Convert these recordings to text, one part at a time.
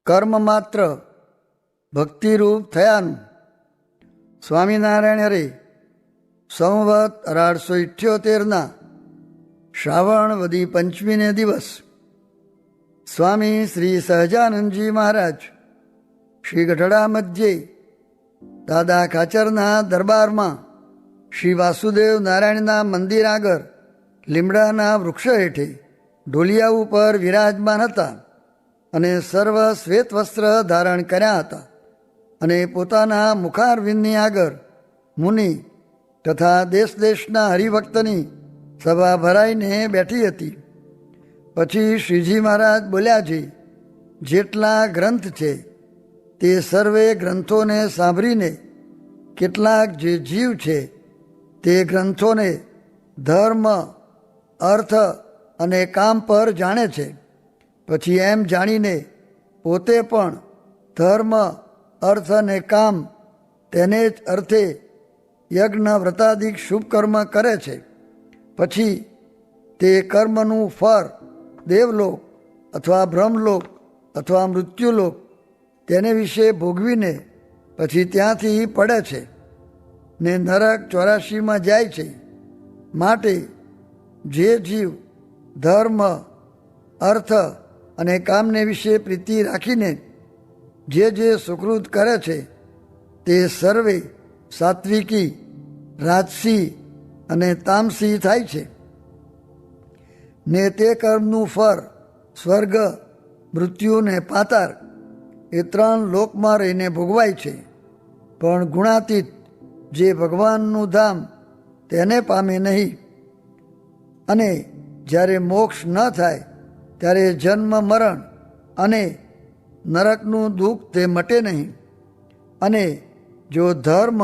કર્મ માત્ર ભક્તિરૂપ થયાનું. સ્વામિનારાયણ હરે સંવત 1878 શ્રાવણ વદી પંચમીને દિવસ સ્વામી શ્રી સહજાનંદજી મહારાજ શ્રી ગઢડા મધ્યે દાદા ખાચરના દરબારમાં શ્રી વાસુદેવ નારાયણના મંદિર આગળ લીમડાના વૃક્ષ હેઠે ઢોલિયા ઉપર વિરાજમાન હતા અને સર્વ શ્વેત વસ્ત્ર ધારણ કર્યા હતા અને પોતાના મુખારવિંદની આગળ મુનિ તથા દેશ દેશના હરિભક્તની સભા ભરાઈને બેઠી હતી. પછી શ્રીજી મહારાજ બોલ્યા છે, જેટલા ગ્રંથ છે તે સર્વે ગ્રંથોને સાંભળીને કેટલાક જે જીવ છે તે ગ્રંથોને ધર્મ, અર્થ અને કામ પર જાણે છે. પછી એમ જાણીને પોતે પણ ધર્મ, અર્થ અને કામ તેને જ અર્થે યજ્ઞ વ્રતાદિક શુભ કર્મ કરે છે. પછી તે કર્મનું ફળ દેવલોક અથવા બ્રહ્મલોક અથવા મૃત્યુલોક તેને વિશે ભોગવીને પછી ત્યાંથી પડે છે ને નરક 84માં જાય છે. માટે જે જીવ ધર્મ, અર્થ અને કામને વિશે પ્રીતિ રાખીને જે સુકૃત કરે છે તે સર્વે સાત્વિકી, રાજસી અને તામસી થાય છે ને તે કર્મનું ફળ સ્વર્ગ, મૃત્યુ ને પાતાળ એ 3 લોકમાં રહીને ભોગવાય છે. પણ ગુણાતીત જે ભગવાનનું ધામ તેને પામે નહીં. અને જ્યારે મોક્ષ ન થાય ત્યારે જન્મ, મરણ અને નરકનું દુઃખ તે મટે નહીં. અને જો ધર્મ,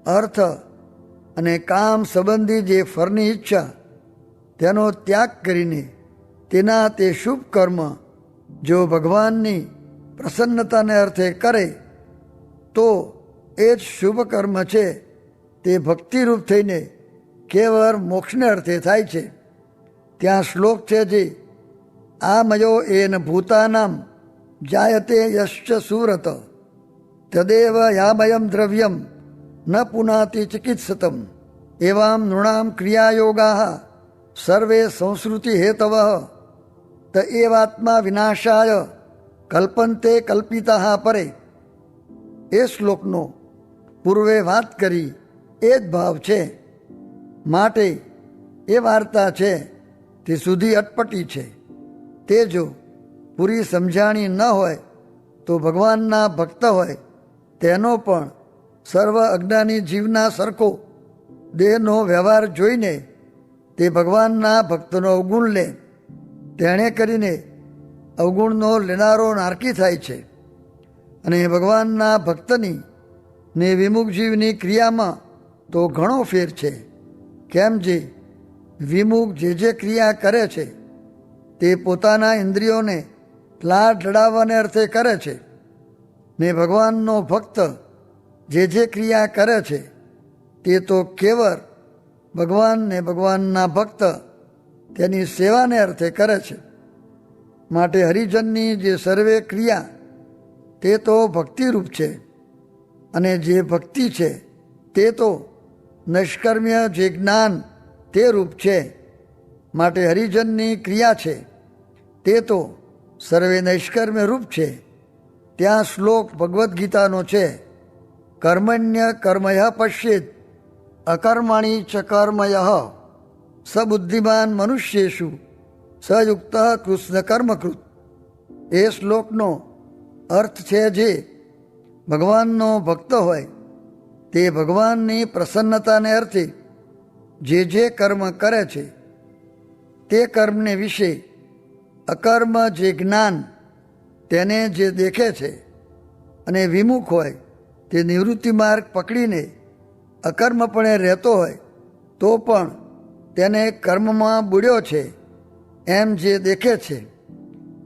અર્થ અને કામ સંબંધી જે ફળની ઈચ્છા તેનો ત્યાગ કરીને તેના તે શુભ કર્મ જો ભગવાનની પ્રસન્નતાને અર્થે કરે તો એ જ શુભ કર્મ છે તે ભક્તિરૂપ થઈને કેવળ મોક્ષને અર્થે થાય છે. ત્યાં શ્લોક છે જે આમયો એન ભૂતાનામ જાયતે યશ્ચ સુરત તદેવ યામયમ દ્રવ્યમ ન પુનાતિ ચિકિત્સતમ એવામ નૃણામ ક્રિયાયોગા સર્વે સંસ્કૃતિ હેતવ ત એવાત્મા વિનાશાય કલ્પંતે કલ્પિતા પરે. એ શ્લોકનો પૂર્વે વાત કરી એ જ ભાવ છે. માટે એ વાર્તા છે તે સુધી અટપટી છે. તે જો પૂરી સમજાણી ન હોય તો ભગવાનના ભક્ત હોય તેનો પણ સર્વ અજ્ઞાની જીવના સરખો દેહનો વ્યવહાર જોઈને તે ભગવાનના ભક્તનો અવગુણ લે. તેણે કરીને અવગુણનો લેનારો નારકી થાય છે. અને ભગવાનના ભક્તની ને વિમુખ જીવની ક્રિયામાં તો ઘણો ફેર છે. કેમ જે વિમુખ જે ક્રિયા કરે છે તે પોતાના ઇન્દ્રિયોને લાડ લડાવવાને અર્થે કરે છે ને ભગવાનનો ભક્ત જે ક્રિયા કરે છે તે તો કેવળ ભગવાન ને ભગવાનના ભક્ત તેની સેવાને અર્થે કરે છે. માટે હરિજનની જે સર્વે ક્રિયા તે તો ભક્તિરૂપ છે. અને જે ભક્તિ છે તે તો નૈષ્કર્મ્ય જે જ્ઞાન તે રૂપ છે. માટે હરિજનની ક્રિયા છે તે તો સર્વે નૈષ્કર્મ્ય રૂપ છે. ત્યાં શ્લોક ભગવદ્ ગીતાનો છે, કર્મણ્ય કર્મય પશ્યેત અકર્મણી ચ કર્મય સબુદ્ધિમાન મનુષ્યેષુ સયુક્ત કૃષ્ણ કર્મકૃત. એ શ્લોકનો અર્થ છે જે ભગવાનનો ભક્ત હોય તે ભગવાનની પ્રસન્નતાને અર્થે જે કર્મ કરે છે તે કર્મને વિશે અકર્મ જે જ્ઞાન તેને જે દેખે છે અને વિમુખ હોય તે નિવૃત્તિ માર્ગ પકડીને અકર્મપણે રહેતો હોય તો પણ તેને કર્મમાં બુડ્યો છે એમ જે દેખે છે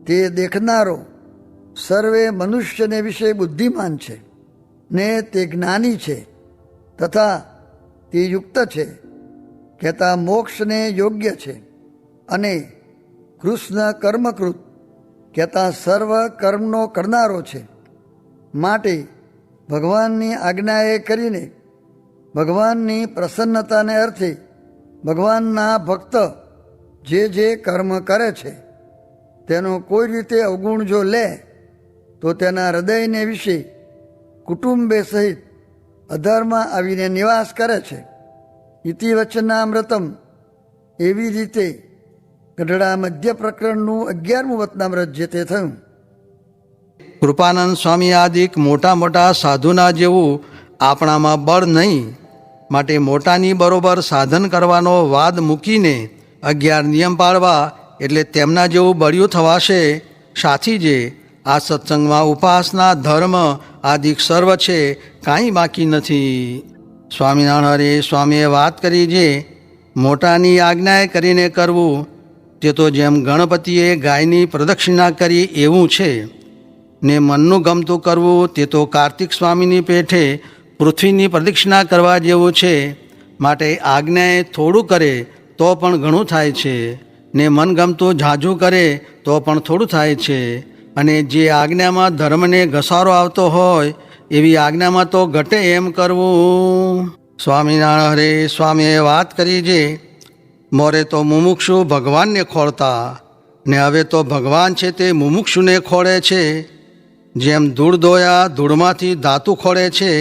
તે દેખનારો સર્વે મનુષ્યને વિશે બુદ્ધિમાન છે ને તે જ્ઞાની છે તથા તે યુક્ત છે, કહેતા મોક્ષને યોગ્ય છે અને કૃષ્ણ કર્મકૃત કહેતા સર્વ કર્મનો કરનારો છે. માટે ભગવાનની આજ્ઞાએ કરીને ભગવાનની પ્રસન્નતાને અર્થે ભગવાનના ભક્ત જે કર્મ કરે છે તેનો કોઈ રીતે અવગુણ જો લે તો તેના હૃદયને વિશે કુટુંબે સહિત અધરમાં આવીને નિવાસ કરે છે. ઇતિ વચનામૃતમ એવી રીતે ગઢડા મધ્ય પ્રકરણનું 11મું વચનામૃત જે તે થયું. કૃપાનંદ સ્વામી આદિક મોટા મોટા સાધુના જેવું આપણામાં બળ નહીં, માટે મોટાની બરોબર સાધન કરવાનો વાદ મૂકીને 11 નિયમ પાળવા એટલે તેમના જેવું બળિયું થવાશે. સાથી જે આ સત્સંગમાં ઉપાસના ધર્મ આદિક સર્વ છે, કાંઈ બાકી નથી. સ્વામિનારાયણ હરે સ્વામીએ વાત કરી જે મોટાની આજ્ઞાએ કરીને કરવું તે તો જેમ ગણપતિએ ગાયની પ્રદક્ષિણા કરી એવું છે, ને મનનું ગમતું કરવું તે તો કાર્તિક સ્વામીની પેઠે પૃથ્વીની પ્રદક્ષિણા કરવા જેવું છે. માટે આજ્ઞાએ થોડું કરે તો પણ ઘણું થાય છે, ને મનગમતું ઝાઝું કરે તો પણ થોડું થાય છે. અને જે આજ્ઞામાં ધર્મને ઘસારો આવતો હોય એવી આજ્ઞામાં તો ઘટે એમ કરવું. સ્વામિનારાયણ હરે સ્વામીએ વાત કરી જે મોરે તો મુમુક્ષુ ભગવાનને ખોળતા, ને હવે તો ભગવાન છે તે મુમુક્ષુને ખોળે છે. જેમ ધૂળ ધોયા ધૂળમાંથી ધાતુ ખોળે છે,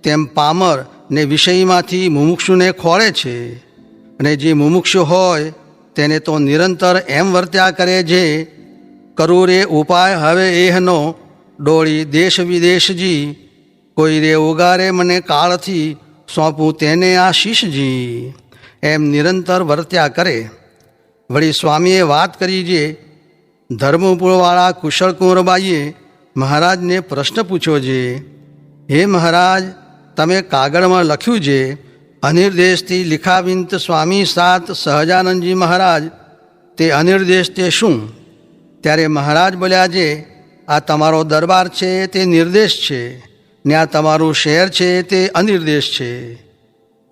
તેમ પામર ને વિષયમાંથી મુમુક્ષુને ખોળે છે. અને જે મુમુક્ષુ હોય તેને તો નિરંતર એમ વર્ત્યા કરે છે, કરું રે ઉપાય હવે એહનો ડોળી દેશ વિદેશજી, કોઈ રે ઉગારે મને કાળથી સોંપું તેને આશીષજી. એમ નિરંતર વર્ત્યા કરે. વળી સ્વામીએ વાત કરી જે ધર્મપુરવાળા કુશળ કુંવરબાઈએ મહારાજને પ્રશ્ન પૂછ્યો છે, હે મહારાજ, તમે કાગળમાં લખ્યું છે અનિર્દેશથી લિખાવિંત સ્વામી સાત સહજાનંદજી મહારાજ, તે અનિર્દેશ તે શું? ત્યારે મહારાજ બોલ્યા છે, આ તમારો દરબાર છે તે નિર્દેશ છે, ને આ તમારું શહેર છે તે અનિર્દેશ છે.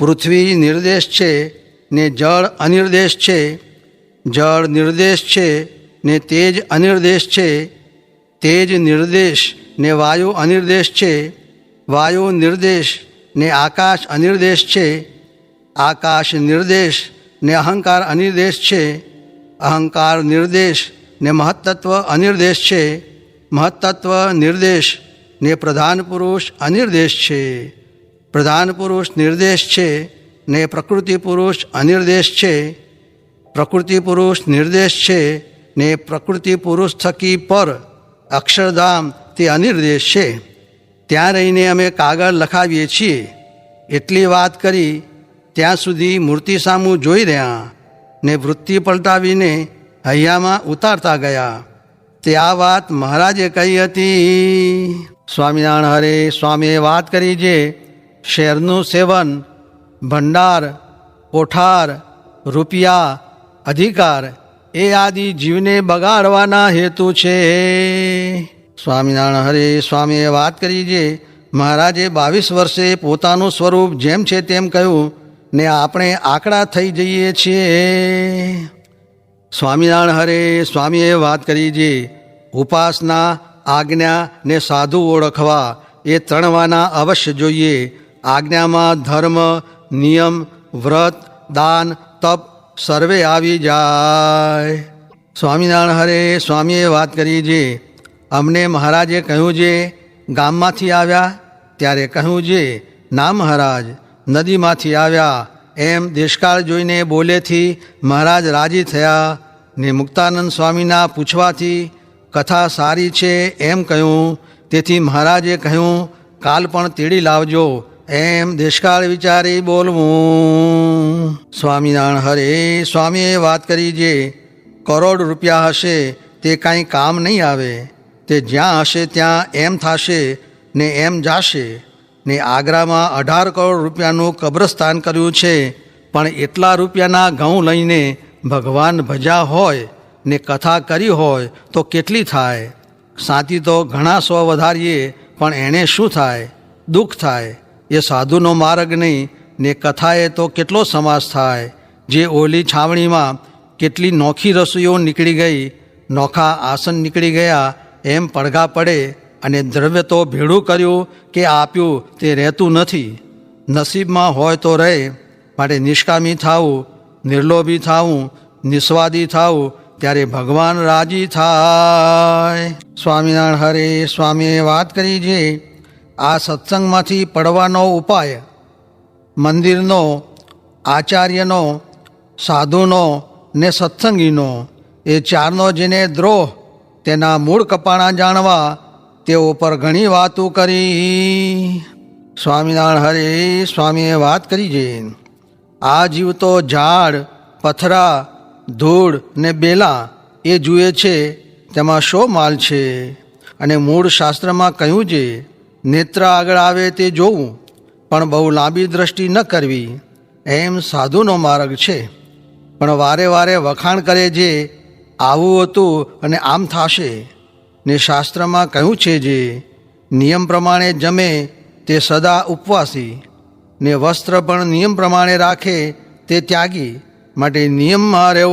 પૃથ્વી નિર્દેશ છે ને જળ અનિર્દેશ છે, જળ નિર્દેશ છે ને તેજ અનિર્દેશ છે, તેજ નિર્દેશ ને વાયુ અનિર્દેશ છે, વાયુ નિર્દેશ ને આકાશ અનિર્દેશ છે, આકાશ નિર્દેશ ને અહંકાર અનિર્દેશ છે, અહંકાર નિર્દેશ ને મહત્તત્વ અનિર્દેશ છે, મહત્તત્વ નિર્દેશ ને પ્રધાન પુરુષ અનિર્દેશ છે, પ્રધાન પુરુષ નિર્દેશ છે ને પ્રકૃતિ પુરુષ અનિર્દેશ છે, પ્રકૃતિ પુરુષ નિર્દેશ છે ને પ્રકૃતિ પુરુષ થકી પર અક્ષરધામ તે અનિર્દેશ છે. ત્યાં રહીને અમે કાગળ લખાવીએ છીએ. એટલી વાત કરી ત્યાં સુધી મૂર્તિ સામું જોઈ રહ્યા ને વૃત્તિ પલટાવીને હૈયામાં ઉતારતા ગયા. તે આ વાત મહારાજે કહી હતી. સ્વામિનારાયણ હરે સ્વામીએ વાત કરી છે, શેરનું સેવન, ભંડાર, કોઠાર, રૂપિયા, અધિકાર એ આદિ જીવને બગાડવાના હેતુ છે. સ્વામિનારાયણ હરે સ્વામીએ વાત કરી છે, મહારાજે 22 વર્ષે પોતાનું સ્વરૂપ જેમ છે તેમ કહ્યું, ને આપણે આંકડા થઈ જઈએ છીએ. સ્વામિનારાયણ હરે સ્વામીએ વાત કરી છે, ઉપાસના, આજ્ઞા ને સાધુ ઓળખવા એ ત્રણવાના અવશ્ય જોઈએ. આજ્ઞામાં ધર્મ, નિયમ, વ્રત, દાન, તપ સર્વે આવી જાય. સ્વામિનારાયણ હરે સ્વામીએ વાત કરી છે, અમને મહારાજે કહ્યું છે ગામમાંથી આવ્યા? ત્યારે કહ્યું છે, ના મહારાજ, નદીમાંથી આવ્યા. એમ દેશકાળ જોઈને બોલેથી મહારાજ રાજી થયા, ને મુક્તાનંદ સ્વામીના પૂછવાથી કથા સારી છે એમ કહ્યું. તેથી મહારાજે કહ્યું, કાલ પણ તેડી લાવજો. એમ દેશકાળ વિચારી બોલવું. સ્વામિનારાયણ હરે સ્વામીએ વાત કરી છે, કરોડ રૂપિયા હશે તે કાંઈ કામ નહીં આવે. તે જ્યાં હશે ત્યાં એમ થશે ને એમ જાશે. ને આગ્રામાં 18 કરોડ રૂપિયાનું કબ્રસ્તાન કર્યું છે, પણ એટલા રૂપિયાના ઘઉં લઈને ભગવાન ભજ્યા હોય ને કથા કરી હોય તો કેટલી થાય? સાથી તો ઘણા 100 વધારીએ પણ એણે શું થાય? દુઃખ થાય. એ સાધુનો માર્ગ નહીં, ને કથાએ તો કેટલો સમાસ થાય. જે ઓલી છાવણીમાં કેટલી નોખી રસોઈઓ નીકળી ગઈ, નોખા આસન નીકળી ગયા એમ પડઘા પડે અને દ્રવ્ય તો ભેળું કર્યું કે આપ્યું તે રહેતું નથી. નસીબમાં હોય તો રહે, માટે નિષ્કામી થાવું, નિર્લોભી થાવું, નિસ્વાદી થાવું, ત્યારે ભગવાન રાજી થાય. સ્વામિનારાયણ હરે સ્વામીએ વાત કરી છે આ સત્સંગમાંથી પડવાનો ઉપાય મંદિરનો, આચાર્યનો, સાધુનો ને સત્સંગીનો એ ચારનો જેને દ્રોહ તેના મૂળ કપાણા જાણવા તેઓ પર ઘણી વાતો કરી. સ્વામિનારાયણ હરે સ્વામીએ વાત કરી છે આ જીવ તો ઝાડ, પથરા, ધૂળ ને બેલા એ જુએ છે તેમાં શો માલ છે. અને મૂળ શાસ્ત્રમાં કહ્યું છે નેત્ર આગળ આવે તે જોવું પણ બહુ લાંબી દ્રષ્ટિ ન કરવી, એમ સાધુનો માર્ગ છે. પણ વારે વારે વખાણ કરે છે આવું હતું અને આમ થશે. ને શાસ્ત્રમાં કહ્યું છે જે નિયમ પ્રમાણે જમે તે સદા ઉપવાસી, ને વસ્ત્ર પણ નિયમ પ્રમાણે રાખે તે ત્યાગી. માટે નિયમમાં રહેવું